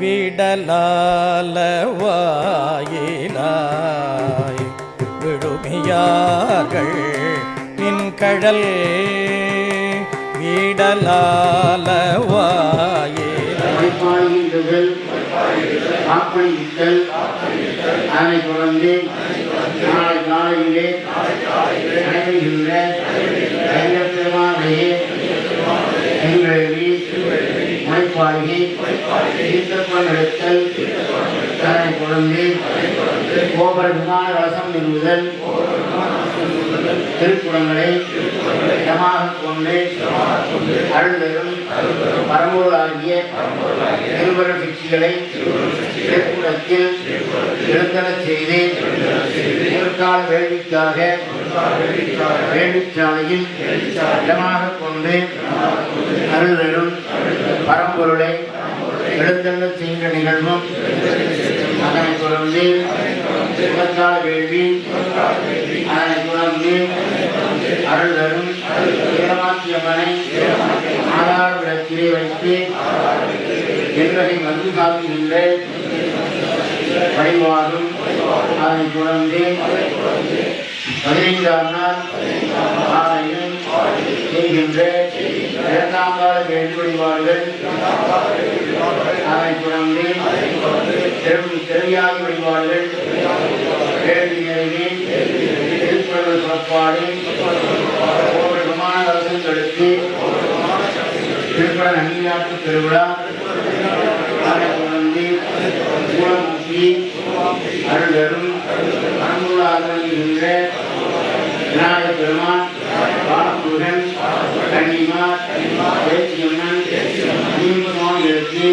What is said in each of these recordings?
விடலாலவாயிலாய் விழுமியார்கள் நின்கழல் விடலாலவாயிலாய் ஆப்பணித்தல் அதனை தொடர்ந்து நாளை காலையிலே நடைபெறுகின்ற பெருமானையே எங்களி முளைப்பாகி தீர்த்தப்பன் எடுத்தல் அதனை தொடர்ந்து கோபுர விமான ரசம் நிறுவுதல் திருக்குறங்களை இடமாக கொண்டு அருள்தரும் பரம்பொருளாகிய திருவர சிக்ஷிகளை திருக்குறத்தில் எழுந்தரச் செய்து முற்கால வேள்விக்காக வேள்விச்சாலையில் இடமாக கொண்டு அருள்தரும் பரம்பொருளை எழுந்தரச் செய்கின்ற நிகழ்வும் அதனை தொடர்ந்து முற்கால வேள்வி அதனை தொடர்ந்து அருள்தரும் வீரமாத்தியம்மனை ஆதார விளக்கிலே வைத்து எங்களை வந்து காத்துகின்ற வழிபாடும் அதனை தொடர்ந்து 15ஆம் நாள் காலையில் செய்கின்ற 2ஆம் கால வேள்வி வழிபாடுகள் அதனை தொடர்ந்து திறவியாகி வழிபாடுகள் வேள்வி நிறைவே திருக்குறள் புறப்பாடு ஒவ்வொரு விமான அரசுகளுக்கு திருக்குறள் அங்கீகாரத்து பெருவிழா அதனை தொடர்ந்து மூலமூர்த்தி அருள்தரும் பரம்பொருளாக இருக்கின்ற விநாயக பெருமான் பாலமுருகன் கன்னிமார் தேசியம்மன் சுவாமிகளுக்கு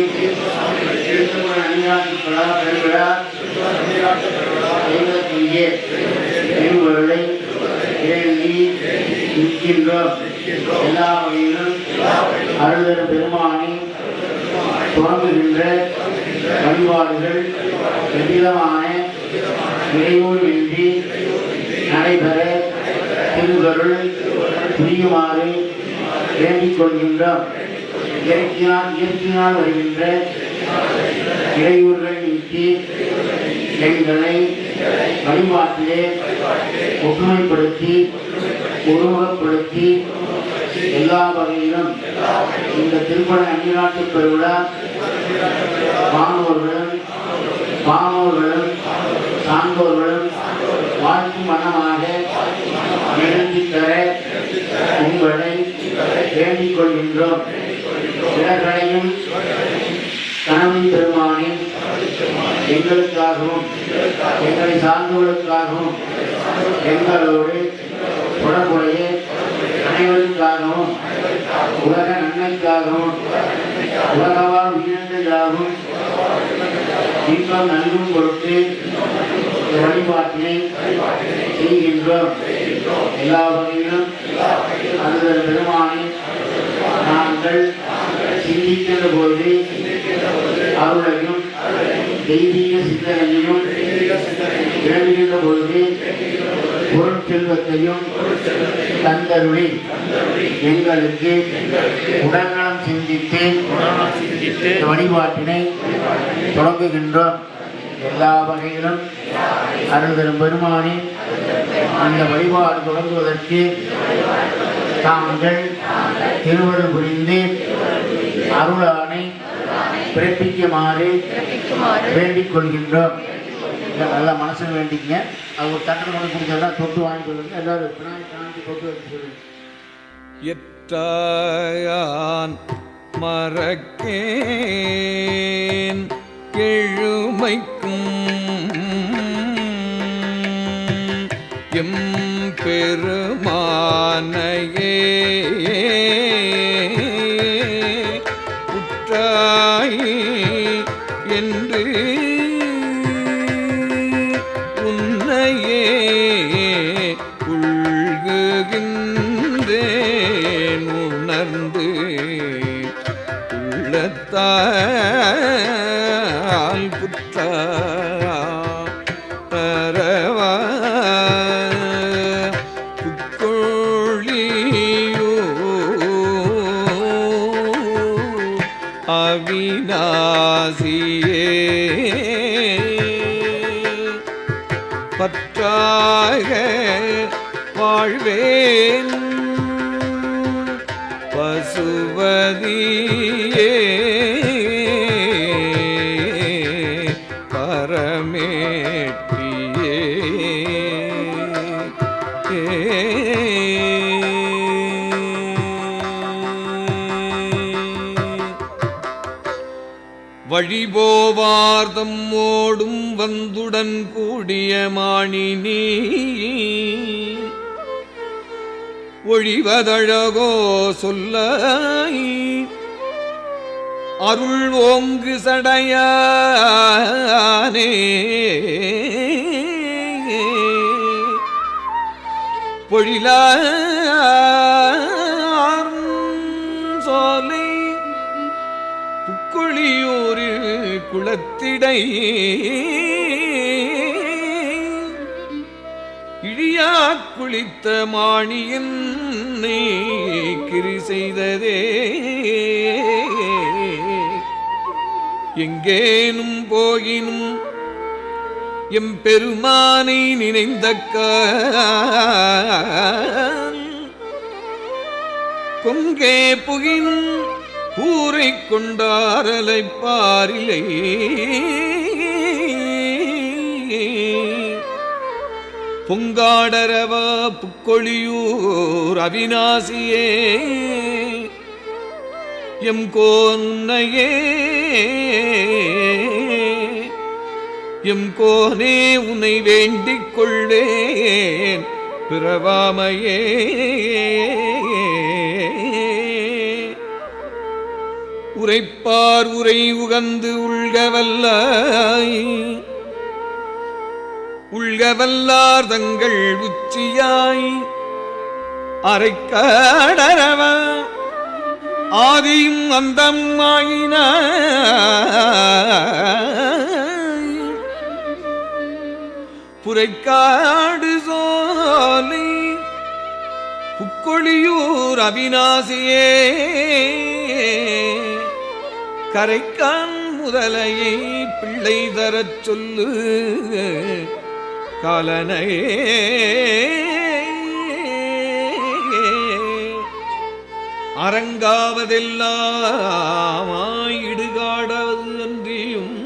திருக்குறள் அங்கீகாரத்து பெருவிழா செய்வதற்குரிய திருவருளை வேண்டி நிற்கின்றோம். எல்லா வகையிலும் அருள்தரும் பெருமானை தொடங்குகின்ற வழிபாடுகள் எவ்விதமான இடையூறின்றி நடைபெற திருவருள் புரியுமாறு வேண்டிக் கொள்கின்றோம். இயற்கையினால் வருகின்ற இடையூறுகள் நீக்கி எங்களை வழிபாட்டிலே ஒற்றுமைப்படுத்தி ஒருமுகப்படுத்தி எல்லா வகையிலும் இந்த திருக்குறள் அங்கீகாரத்து பெருவிழா மாணவர்களும் சான்றோர்களும் வாழ்க்கும் வண்ணமாக நிகழ்த்தி தர உங்களை வேண்டிக் கொள்கின்றோம். இவர்களையும் கணவன் பெருமானின் எங்களுக்காகவும் எங்களை சார்ந்தவர்களுக்காகவும் எங்களோடு தொடர்புடைய அனைவருக்காகவும் உலக நன்மைக்காகவும் உலகவாழ் உயிரினங்களாகவும் இன்பம் நல்கும் பொருட்டு வழிபாட்டினை செய்கின்றோம். எல்லா வகையிலும் அருள்தரும் பெருமானை நாங்கள் சிந்திக்கின்ற போது அருளையும் தெய்வீக சிந்தனையையும் விளங்குகின்ற பொழுது பொருட்செல்வத்தையும் தந்தருளி எங்களுக்கு உடல்நலம் சிந்தித்து வழிபாட்டினை தொடங்குகின்றோம். எல்லா வகையிலும் அருள்தரும் பெருமானி அந்த வழிபாடு தொடங்குவதற்கு தாங்கள் திருவருள் புரிந்து அருளானை பிறப்பிக்குமாறு வேண்டிக் கொள்கின்றோம். நல்லா மனசில் வேண்டிங்க. அது ஒரு தட்டை கொண்டு கொடுத்தா தொட்டு வாங்கி சொல்லுங்க. எல்லாரும் பினாய் தொட்டு வச்சு சொல்லுங்க. எற்றாயான் மறக்கேன் எழுமைக்கும் எம்பெருமானையே உற்றாய் என்று உன்னையே உள்குகின்றேன் உணர்ந்து உள்ளத்தால் புற்ற பரவா புக்கொழியோ அவிநாசியே பற்றாக வாழ்வேன் பசுவதியே பரமேட்டியே வழிபோவார்தம் ஓடும் வந்துடன் கூடிய மாணினி ஒழிவதழகோ சொல்ல அருள் ஓங்கு சடையானே பொழிலார் சோலை புக்கொழியூரில் குளத்திடை இழியா குளித்த மாணியன் கிரி செய்ததே எங்கேனும் போகினும் எம் பெருமானை நினைந்தக்க கொங்கே புகினும் கூரை கொண்டாரலை பாரிலை பொங்காடரவா புக்கொழியூர் அவிநாசியே எம் கோன்னையே எம் கோனே உன்னை வேண்டிக் கொள்வேன் பிறவாமையே உரைப்பார் உரை உகந்து உள்கவல்லார் தங்கள் உச்சியாய் அரைக்காடரவ ஆதியும் அந்தம் ஆயின புரைக்காடு சோலை புக்கொழியூர் அவிநாசியே கரைக்கான் முதலையை பிள்ளை தரச் சொல்லு காலனையே அரங்காவதெல்லாம் இடுகாடாவது அன்றியும்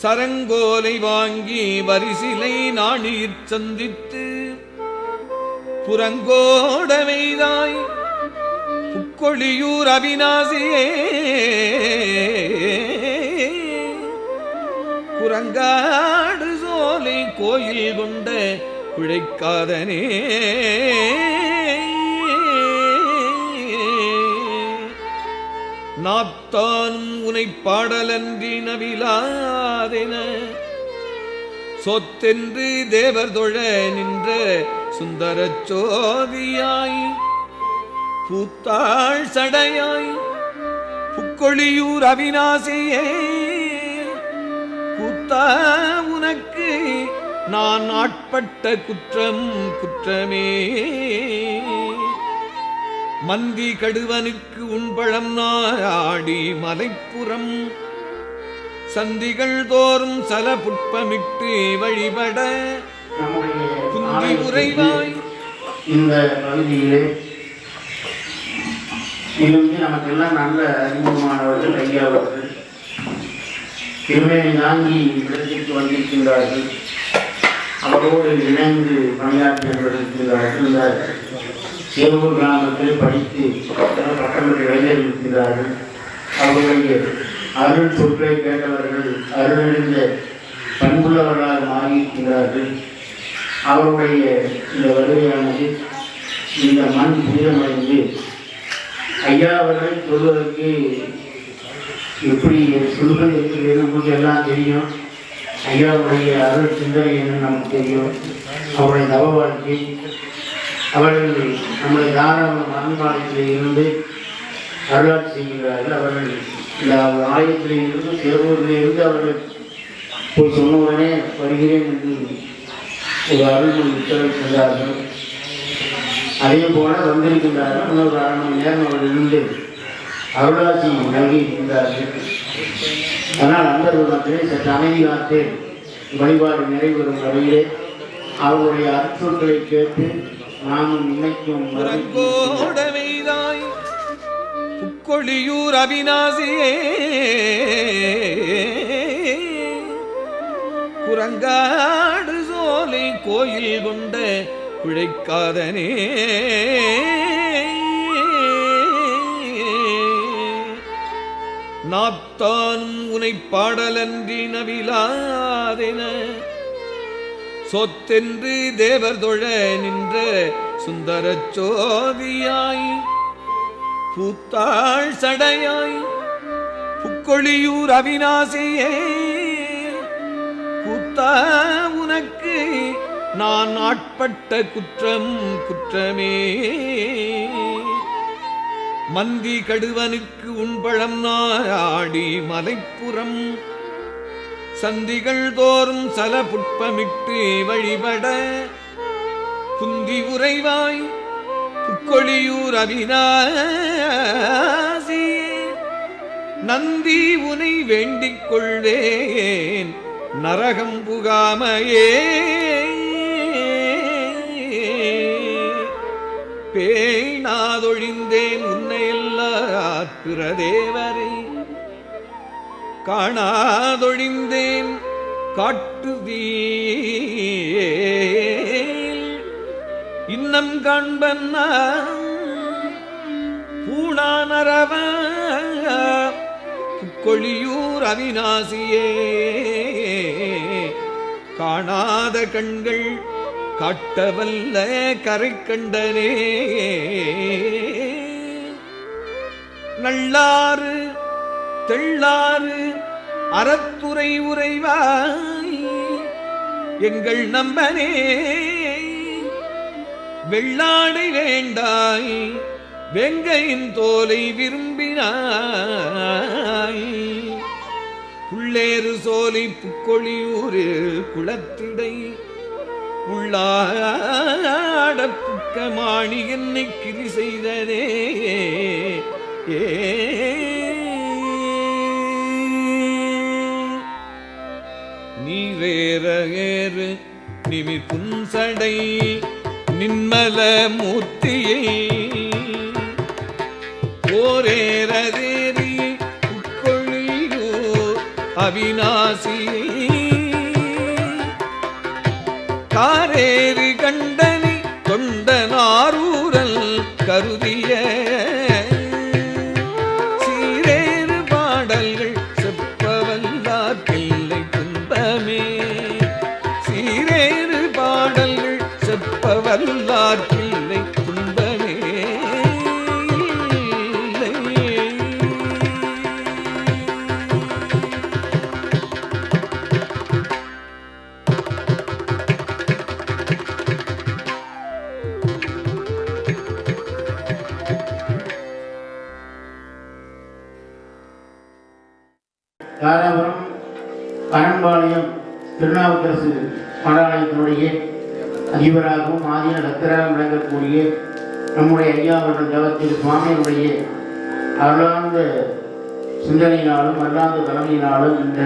சரங்கோலை வாங்கி வரிசிலை நாணீர் சந்தித்து புறங்கோடமைதாய் புக்கொழியூர் அவிநாசியே குரங்காடு சோலை கோயில் கொண்ட குழைக்காதனே நாத்தானும் உனை பாடலன்றி நவிலாதென சொத்தென்று தேவர் தொழ நின்ற சுந்தரச் சோதியாய் பூத்தாள் சடையாய் புக்கொழியூர் அவிநாசியே கூத்தா உனக்கு நான் ஆட்பட்ட குற்றம் குற்றமே மந்தி கடுவனுக்கு உண்பழம் நாடி மலைப்புறம் சந்திகள் தோறும் சல புட்பமிட்டு வழிபட குந்தி உறைவாய் இந்த பகுதியிலே இருந்து நமக்கெல்லாம் நல்ல அறிமுகமானவர்கள் ஐயாவர்கள் திருமணி தாங்கி இடத்திற்கு வந்திருக்கின்றார்கள். அவரோடு இணைந்து பணியாற்றியவர்கள் இருக்கின்றார்கள். இந்த சேவூர் கிராமத்தில் படித்து பட்டமன்ற இளைஞர்கள் இருக்கின்றார்கள். அவர்களுடைய அருள் சொற்களை கேட்டவர்கள் அருளறிந்த பண்புள்ளவர்களாக மாறியிருக்கின்றார்கள். அவருடைய இந்த வருகையானது இந்த மண் புனிதமடைந்து ஐயா அவர்கள் சொல்வதற்கு எப்படி சொல்வது இருக்கிறது நமக்கு எல்லாம் தெரியும். ஐயாவுடைய அருள் சிந்தனை என்று நமக்கு தெரியும். அவருடைய தவ வாழ்க்கை அவர்கள் நம்முடைய தாராள மண்பாளையத்தில் இருந்து அருளாட்சி செய்கிறார்கள். அவர்கள் இந்த ஆலயத்தில் இருந்து சேவூரில் இருந்து அவர்கள் போய் சொன்ன உடனே வருகிறேன் என்று ஒரு அருள்மொழி உத்தரவை சென்றார்கள். அதே போல வந்திருக்கின்றார்கள். இன்னொரு 1/2 மணி நேரம் அவர்கள் இருந்து அருளாசி நல்கி இருக்கின்றார்கள். அதனால் அன்பர்கள் மட்டுமே சற்று அமைதி காத்து வழிபாடு நிறைவேறும் வரையிலே அவருடைய அருட்சொற்களை கேட்டு நாமும் நினைக்கும் புக்கொழியூர் அவிநாசியே குரங்காடு சோலை கோயில் கொண்ட குழைக்காதனே நாத்தானும் உனை பாடலன்றி நவிலாதென சொத்தென்று தேவர் தொழ நின்ற சுந்தரச் சோதியாய் பூத்தாள் சடையாய் புக்கொழியூர் அவிநாசியே கூத்தா உனக்கு நான் ஆட்பட்ட குற்றம் குற்றமே மந்தி கடுவனுக்கு உண்பழம் நாடி மலைப்புறம் சந்திகள் தோறும் சல புட்பமிட்டு வழிபட புந்தி உறைவாய் புக்கொழியூர் அவிநாசி நந்தி உனை வேண்டிக் கொள்வேன் நரகம் புகாமையே பேணாதொழிந்தேன் உன்னை எல்லா பிரதேவரை காணாதொழிந்தேன் காட்டுதீ இன்னம் காண்பன் பூணானரவ புக்கொழியூர் அவிநாசியே காணாத கண்கள் காட்டவல்ல கரை கண்டனே நல்லாறு தெள்ளாறு அறத்துறை உறைவாய் எங்கள் நம்பனே வெள்ளாடை வேண்டாய் வெங்கையின் தோலை விரும்பினாய் புள்ளேறு சோலை புக்கொழியூரு குளத்திடை உள்ளாட புக்கமாணி என்னை கிரி செய்ததே நீரேறு நிமி புன்சடை நின்மல மூர்த்தியை ஓரேரேறி புக்கொழியூர் அவிநாசியை காரேறு கண்டனி தொண்டனாரூரல் கருதிய சீரேறு பாடல்கள் செப்பவல்லார் பிள்ளை துன்பமே சீரேறு பாடல்கள் செப்பவல்லார் பிள்ளை துன்பமே தாராபுரம் பனம்பாளையம் திருநாவுக்கரசு மடாலயத்தினுடைய அதிபராகவும் ஆதீன பக்தராக விளங்கக்கூடிய நம்முடைய ஐயா அவர்கள் ஜபத்தில் சுவாமியினுடைய அருளார்ந்த சிந்தனையினாலும் அருளார்ந்த தலைமையினாலும் இந்த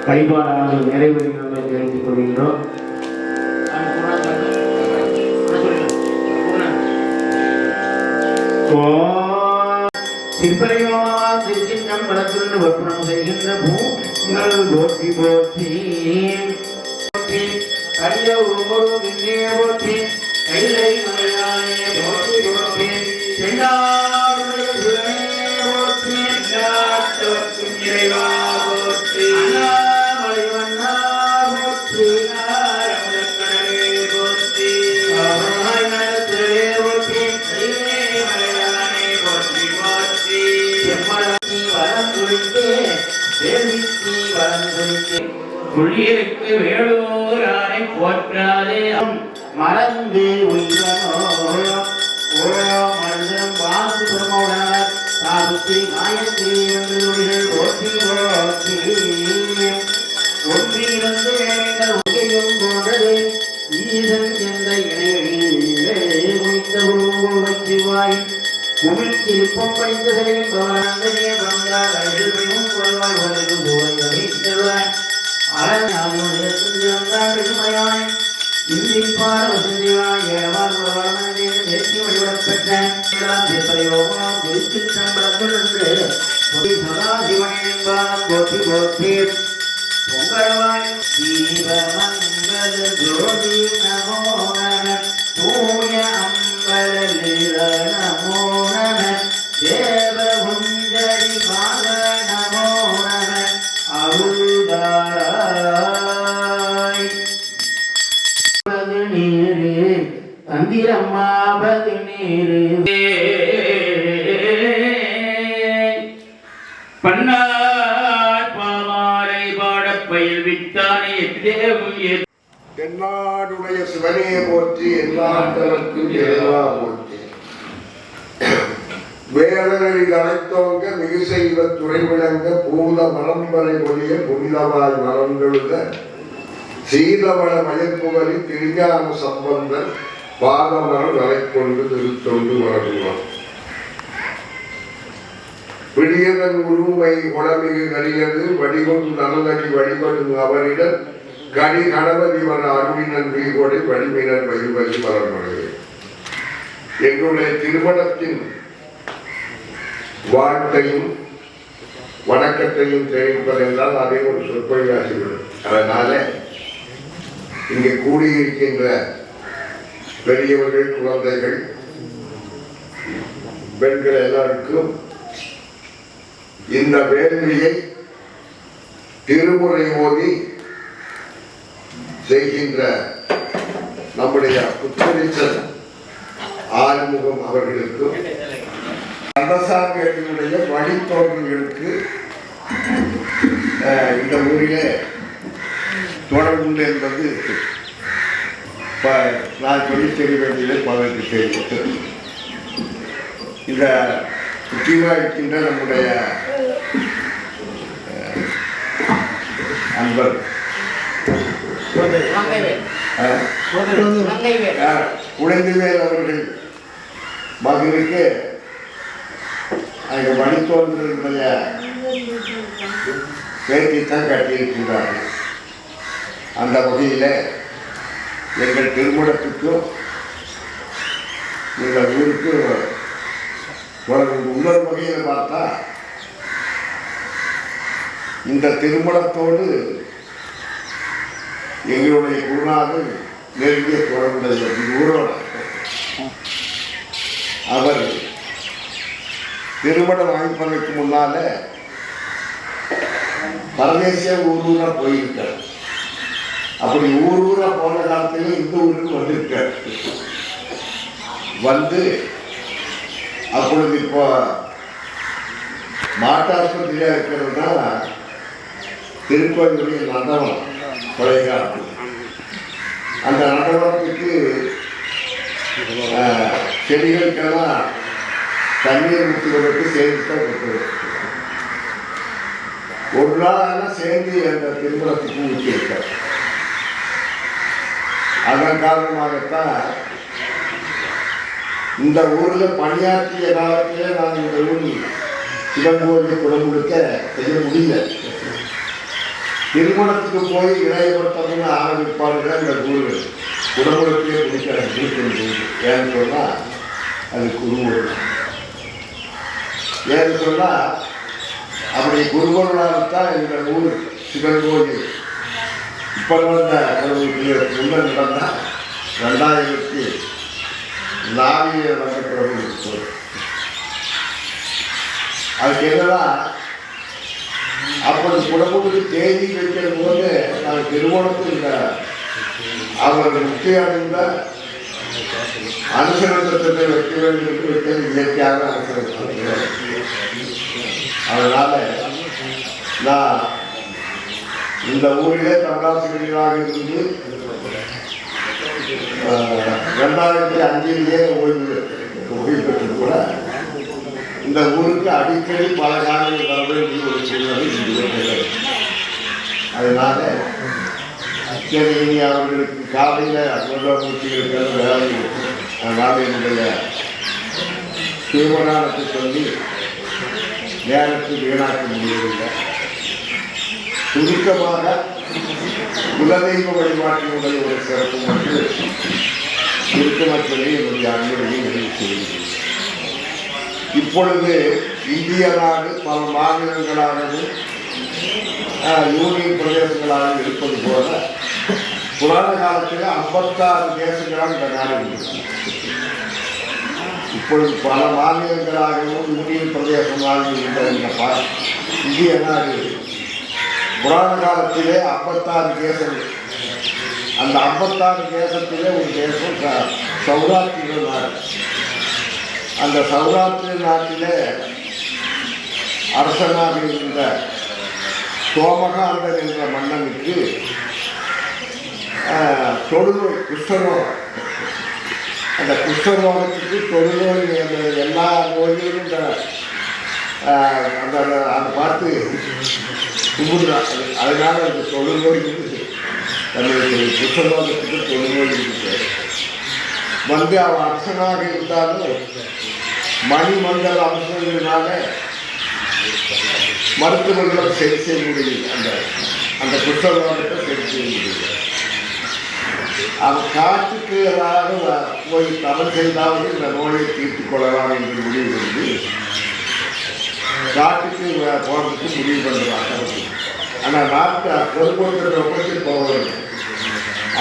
வழிபாடானது நிறைவேறுகிறது தெரிவித்துக் கொள்கின்றோம். சிற்பரையோமா திருச்சின்னம் வளர்த்துள்ள வற்புணம் செய்கின்ற பூங்கள் போற்றி போற்றி கடித உருவரும் இன்றே போற்றி கைலை மலையானே போற்றி போற்றி செல்லாருடைய போற்றி எல்லாத்தோர்க்கும் இறைவா போற்றி அண்ணாமலை வண்ணா போற்றி ஆரமுதக்கடலே போற்றி ஆரமுதக்கடலே போற்றி கைலை மலையானே போற்றி போற்றி செம்மலி வரம் குறித்து தேவிக்கு வரம் குறித்து புள்ளியருக்கு வேளூரானை போற்றாதே மறந்து உயிரனோ மனிதம் வாசு பிரமோடனர் சாதுஸ்ரீ காயத்ரி என்றுகள் போற்றி போற்றி ஒன்றிலிருந்து வேலைகள் உகையும் போன்றது ஈசன் என்ற இணையில் முடித்த வச்சிவாய் குமிழ்ச்சிருப்பம் படித்ததையும் பவனந்தனே பங்கால் அழுகையும் கொள்வாள் வலது போய் செல்வான் அழகாமுடைய சுந்தி வந்தான் பெருமையாய் இந்திப்பான வசதியாய் ஏழவார் குலவாளமனே நேர்த்தி வழிபடப் பெற்றான் திருப்பதியோகம் குறித்து சம்பளங்கள் என்று பொடி சதாசிவனே என்பானம் போற்றி போற்றி பொங்கலவாய் தீபமங்கல ஜோதி நமோ நம பூய அம்பல நில நமோ நம தேவ குஞ்சரி பால நமோ நம அருள்தாராய் நீரு தந்திரம்மாவது நீரு பன்னார் பாமாலை பாடப் பயில்வித்தானே தேவும் தென்னாடுடைய சிவனே போற்றி எல்லாத்தவர்க்கும் இறைவா போற்றி வேதங்களில் அனைத்தோங்க மிகு செய்வ துறை விளங்க பூத பரம்பரை ஒழிய புனிதமாய் மறந்தெழுத சீதவள மயற்புகலி திருஞான சம்பந்தர் பாதமரம் வரை கொண்டு திருத்தொண்டு வழங்குவார் விடியதன் உருமை குளமிகு கரியது வடிகொண்டு நலனடி வழிபடும் அவரிடம் கடி கணபதி வர அருளினன் வீகோடை வலிமையினர் வழிவழி மலர்மொழி எங்களுடைய திருமணத்தின் வாழ்க்கையும் வணக்கத்தையும் தெரிவிப்பதென்றால் அதே ஒரு சொற்பொழிவாகிவிடும். அதனால இங்கே கூடியிருக்கின்ற பெரியவர்கள், குழந்தைகள், பெண்கள் எல்லாருக்கும் இந்த வேள்வியை திருமுறை ஓதி செய்கின்ற நம்முடைய புத்தரிச்சல் ஆறுமுகம் அவர்களுக்கும் அரசாங்கத்தினுடைய வழித்தோன்றல்களுக்கு இந்த ஊரிலே தொடர்புண்டு என்பது நான் சொல்லி தெரிய வேண்டியதை பலருக்கு தெரிவித்து இந்த முக்கியமாக இருக்கின்ற நம்முடைய அன்பர் குழந்தைவேல் அவர்கள் மகனுக்கு அங்கே வழித்தோன்றலுடைய பேட்டித்தான் கட்டியிருக்கின்றார்கள். அந்த வகையில் எங்கள் திருமணத்துக்கும் இந்த ஊருக்கு இன்னொரு வகையில் பார்த்தா இந்த திருமணத்தோடு எங்களுடைய குருநாதர் நெருங்கிய தொடர்புடைய ஊரோட அவர் திருமணம் வாய்ப்பதற்கு முன்னால பரதேசியா ஊரூரா போயிருக்கார். அப்படி ஊரூரா போன காலத்திலே இந்த ஊருக்கு வந்திருக்கார். வந்து அப்பொழுது இப்போ மாட்டாஸ்பத்திரியா இருக்கிறதுனா திருக்கோயிலுடைய நந்தவனம் பழைய காலத்தில் அந்த நந்தவனத்துக்கு செடிகளுக்கெல்லாம் தண்ணீர் ஊற்றுவதற்கு சேர்ந்து தான் கொடுத்தது. ஒரு நாள் சேர்ந்து அந்த திருமணத்துக்கு ஊற்றியிருக்கார். அதன் காரணமாகத்தான் இந்த ஊரில் பணியாற்றிய காலத்திலே நான் இந்த ஊரில் சிவங்கோயில் குடமுழுக்க செய்ய முடியல. திருமணத்துக்கு போய் இணையப்படுத்தணும்னு ஆரம்பிப்பார்கள் இந்த ஊர் குடமுழுக்கையே பிடிக்கிறது. ஏன்னு சொன்னால் அது குருமுறை. ஏன்னு சொன்னால் அப்படி குருமுறையால்தான் இந்த ஊர் சிவங்கோயில் இப்போ நடந்த கடவுளுக்கு முன்ன நடந்தால் 2004 நடந்த கடவுளுக்கு அதுக்கு என்னன்னா அப்படி குடமுழுக்கு தேதி வைக்கிற போது நான் திருமணத்தில் அவர் முக்கியடைந்த அனுசரணத்தை வைக்க வேண்டும் என்று வைத்தது இயற்கையாக அனுசரித்தார். அதனால நான் இந்த ஊரிலே தமிழாசிரியராக இருந்து 2005 ஓய்வு பெற்று கூட இந்த ஊருக்கு அடிக்கடி பல காரணங்கள் வர வேண்டிய ஒரு சூழ்நிலை இன்று. அதனால சரி, அவர்களுக்கு காலையில் மூர்த்திகளுக்கான வேலை. அதனால் என்னுடைய சிவபுராணத்தை சொல்லி நேரத்தை வீணாக்க முடியவில்லை. சுருக்கமாக குலதெய்வ வழிபாட்டினுடைய ஒரு சிறப்பு மட்டும் சுருக்கமாக சொல்லி என்னுடைய அன்புடையை நிறைவு செய்கிறேன். இப்பொழுது இந்திய நாடு பல மாநிலங்களாகவும் யூனியன் பிரதேசங்களாகவும் இருப்பது போல புராண காலத்தில் 56 தேசங்களாக இந்த நாடு இருந்தது. இப்பொழுது பல மாநிலங்களாகவும் யூனியன் பிரதேசங்களாகவும் இருந்த இந்த இந்திய நாடு புராண காலத்திலே 56 தேசங்கள். அந்த 56 தேசத்திலே ஒரு தேசம் சௌராஷ்டிர நாடு. அந்த சௌராஷ்டிர நாட்டிலே அரசனாக இருந்த சோமகாந்தன் என்ற மன்னனுக்கு தொழுநோய் குஷ்டரோகம். அந்த குஷ்டரோகத்துக்கு தொழுநோய் எல்லா நோய்களும் அந்த அதை பார்த்து கும்பிடுறாங்க. அதனால அந்த தொழுநோய் தன்னுடைய குஷ்டரோகத்துக்கு தொழுநோய் இருக்கு. வந்து அவன் அரசனாக இருந்தாலும் மணிமண்டல அம்சங்களினால மருத்துவர்களும் சரி செய்ய முடியும். அந்த குஷ்டரோகத்தை சரி செய்ய முடியும். அவன் காட்டுக்கு ஏதாவது போய் தவறு செய்தாவது இந்த நோயை தீர்த்து கொள்ளலாம் என்று முடிவு பண்ணி காட்டுக்கு போகிறதுக்கு முடிவு பண்ணுறாங்க. ஆனால் நாட்டு பொதுப்பொருட்கள் ரொம்பத்தில் போக வேண்டும்.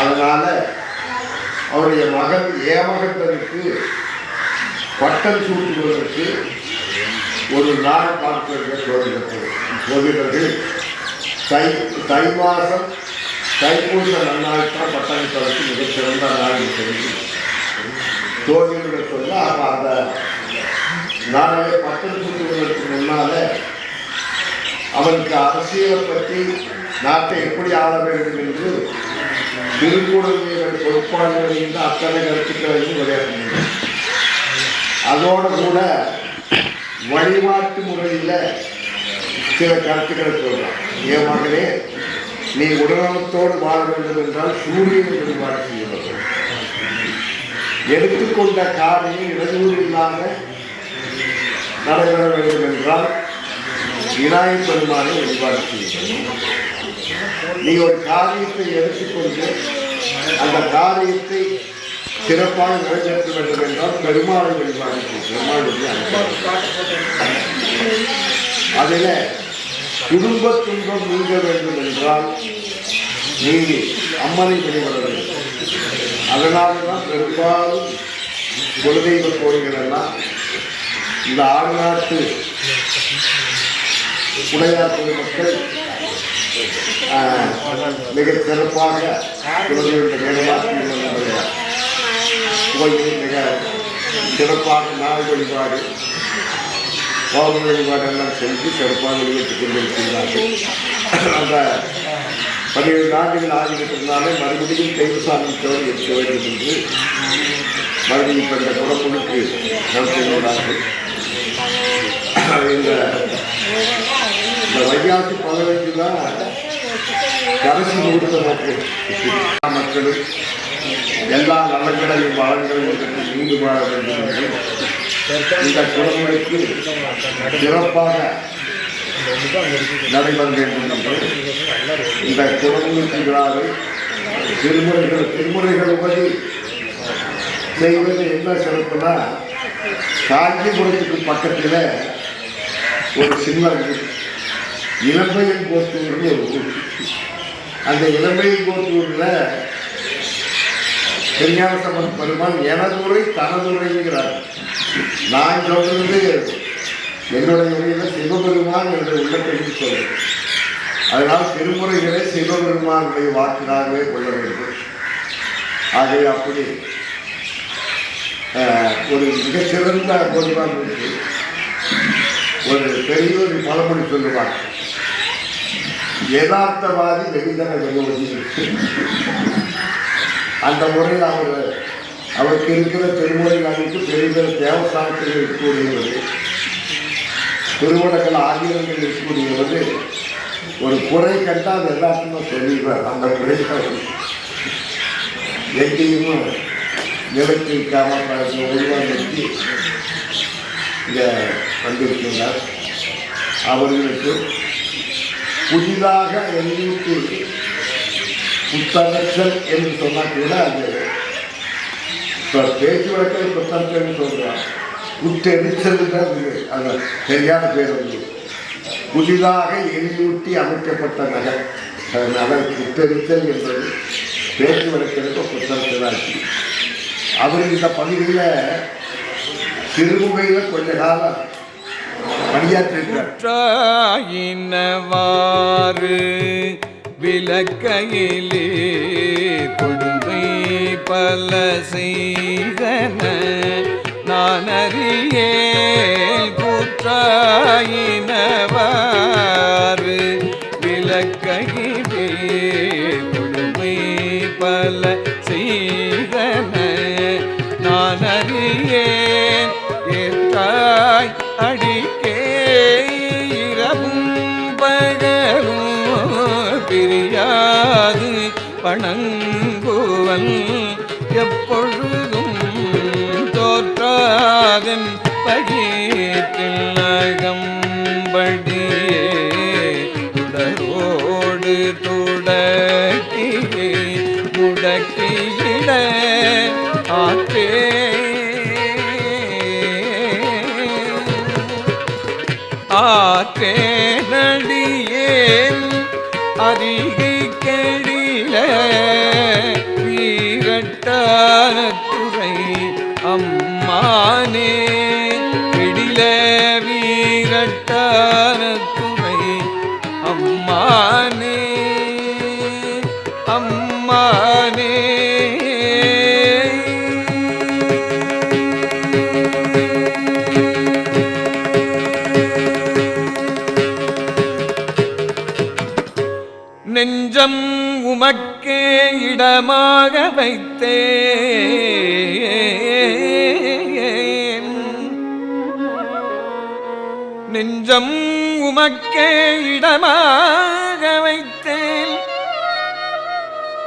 அதனால் அவருடைய மகன் ஏமகண்டனுக்கு பட்டம் சூட்டுவதற்கு ஒரு நாள் பார்ப்பவர்கள் சோதிடர்கள் தை மாதம் தைப்பூச நன்னாள்தான் பட்டணத்தவருக்கு மிகச்சிறந்த நாள் தெரிஞ்சு சோதிடர்கள் சொல்ல அப்போ அந்த நாளை பட்டம் சூட்டுவதற்கு முன்னால அவனுக்கு அரசியலை பற்றி நாட்டை எப்படி ஆள வேண்டும் என்று திருக்குறள் பொறுப்பாளர்கள் அத்தனை கருத்துக்களையும் விளையாட. அதோடு கூட வழிபாட்டு முறையில் சில கருத்துக்களை சொல்கிறான். என் மகனே, நீ உடல்நலத்தோடு வாழ வேண்டும் என்றால் சூரியன் வழிபாடு செய்ய வேண்டும். எடுத்துக்கொண்ட காரியம் இடையூறு இல்லாமல் நடைபெற வேண்டும் என்றால் விநாயகப் பெருமானை வழிபாடு செய்ய வேண்டும். நீ ஒரு காரியத்தை எடுத்துக்கொண்டு அந்த காரியத்தை சிறப்பாக நிறைவேற்ற வேண்டும் என்றால் பெருமாளை வழிபாடு அதில் குடும்ப துன்பம் நீங்க வேண்டும் என்றால் நீ அம்மனை வழிபட வேண்டும். அதனால்தான் பெரும்பாலும் குலதெய்வ கோயில்கள் எல்லாம் இந்த ஆறுநாட்டு உடையார் பொதுமக்கள் மிக சிறப்பாக கோயில் மிக சிறப்பாக நாள் வழிபாடு பௌர்ணமி வழிபாடு எல்லாம் செஞ்சு சிறப்பாக வெளியேற்றிக் கொண்டிருக்கிறார்கள். அந்த 17 ஆண்டுகள் ஆகிவிட்டிருந்தாலே மறுபடியும் தெய்வசாமித்தோடு இருக்க வேண்டும் என்று மறுபடியும் இப்போ இந்த குடப்புழுக்கு நடத்துகிறார்கள். இந்த வைகாசி 15 தான் கடைசி கொடுத்த மக்களும் எல்லா நலன்களையும் வளங்களையும் நீண்டு வாழ வேண்டும் என்று இந்த குடும்பங்களுக்கு சிறப்பாக நடைபெற வேண்டும் என்று இந்த குடும்பங்களுக்கு விழாவை திருமுறைகள் உபதி செய்வது என்ன சிறப்புனா, காஞ்சிபுரத்துக்கு பக்கத்தில் ஒரு சின்ன இளம்பையன் கோத்தூர்னு ஒரு ஊர். அந்த இளம்பையன் கோத்தூரில் திருஞான சம்பந்த பெருமான் எனதுரை தனதுரைங்கிறார். நான் சொல்றது என்னுடைய உரையில் சிவபெருமான் என்ற உள்ளத்தை சொல்றேன். அதனால் திருமுறைகளை சிவபெருமானுடைய வாக்கினாகவே கொள்ள வேண்டும். ஆகவே அப்படி ஒரு மிகச்சிறந்த பெருமான் ஒரு பெரிய ஒரு பழமொழி சொல்லுவார், யதார்த்தவாதி வெகுஜன வெகுவதி. அந்த முறையில் அவருக்கு இருக்கிற திருமுறைகளுக்கு பெரிய தேவஸ்தானத்தில் இருக்கக்கூடியவது, திருமணங்கள் ஆகியவர்கள் இருக்கக்கூடியவது, ஒரு குறை கண்டால் அது எல்லாத்தையுமே சொல்லிடுவார். அந்த குறைகள் எங்கேயும் நிலத்திற்காம உருவாக்கி இங்கே வந்திருக்கின்றார். அவர்களுக்கு புதிதாக எழுதி புத்தகங்கள் என்று சொன்னால் கூட அது இப்போ பேச்சு வழக்கில் புத்தகங்கள்னு சொல்கிறான். புத்தெரிச்சல் தான் அது சரியான பேர் வந்து புதிதாக எரியூட்டி அமைக்கப்பட்ட நகர். அதனால் புத்தெரிச்சல் என்பது பேச்சு வழக்கிற்கு புத்தகங்களாச்சு. அவர் இந்த பகுதியில் சிறுமுகையில் கொஞ்ச காலம் பணியாற்றினார். விளக்கையிலே கொடுமை பல செய்தன நான் அறியேன் கூற்றாயினவாறு. விளக்கையிலே கொடுமை பல செய்தன நான் அறியேன் ஏற்றாய் அடிக்கே இரவும் பகலும் பிரியாது பணங்குவல் எப்பொழுதும் தோற்றாதன் பகீட்டில் அகம்படியே துடரோடு துடக்கியே முடக்கியிட ஆற்றே நடியேன் அதிகை கெடில வீரட்டான துறை அம்மானே. கெடில வீரட்டான துறை அம்மானே அம்மானே. நெஞ்சம் உமக்கே இடமாக வைத்தேன். நெஞ்சம் உமக்கே இடமாக வைத்தேன்.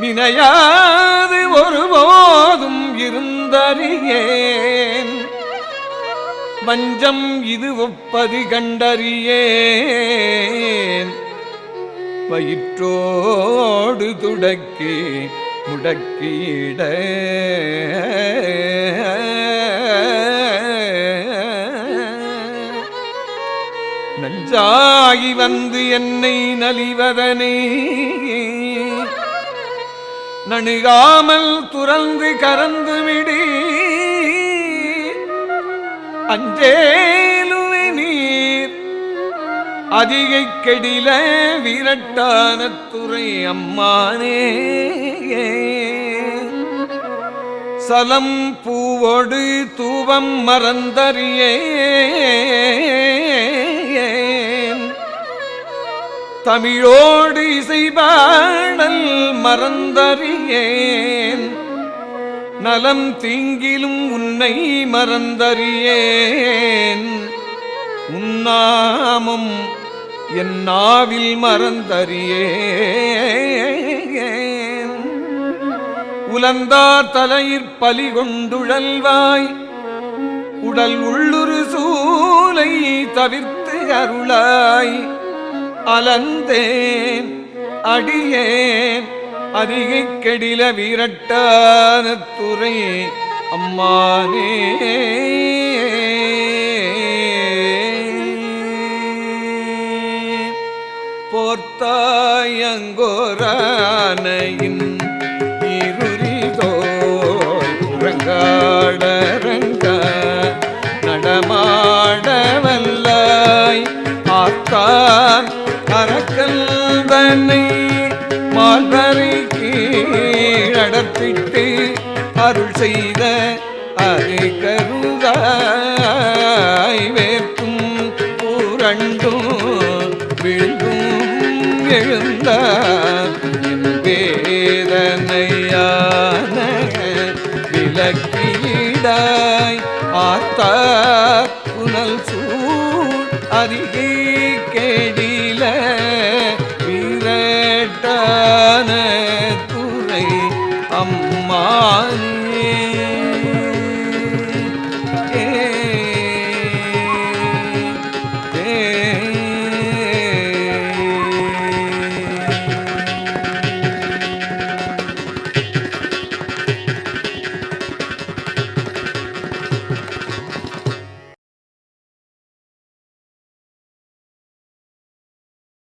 நினையாது ஒருபோதும் இருந்தறியேன். வஞ்சம் இது ஒப்பது கண்டறியேன். வயிற்றோடு துடக்கி முடக்கிட நஞ்சாகி வந்து என்னை நலிவதனை நணுகாமல் துறந்து கறந்து விடி. அஞ்சேலுவை நீர் அதிகை கெடில வீரட்டான துறை அம்மானே. சலம் பூவோடு தூவம் மறந்தறியேன். தமிழோடு இசைபாடல் மறந்தறியேன். நலம் தீங்கிலும் உன்னை மறந்தறியேன். உன்னாமம் என் நாவில் மறந்தறியேன். உலந்தார் தலையிற் பலி கொண்டுழல்வாய். உடல் உள்ளுரு சூலை தவிர்த்து அருளாய். அலந்தேன் அடியேன் அதிகை கெடில வீரட்டான துறை அம்மானே. போர்த்தாயங்கோரானையின் இருரிதோய் உறங்காடரங்க நடமாடவல்லாய். ஆத்தான் அரக்கல்தனை மால்வரை கீழடத்திட்டு அருள் செய்த அரை கருதாய். வேர்க்கும் பூரண்டும் விழுந்தும் எழுந்தார் என் வேதனையான விலக்கிடாய். ஆத்தார் புனல் சூழ் அருகே கெடில வீரட்டான துறை அம்மானே.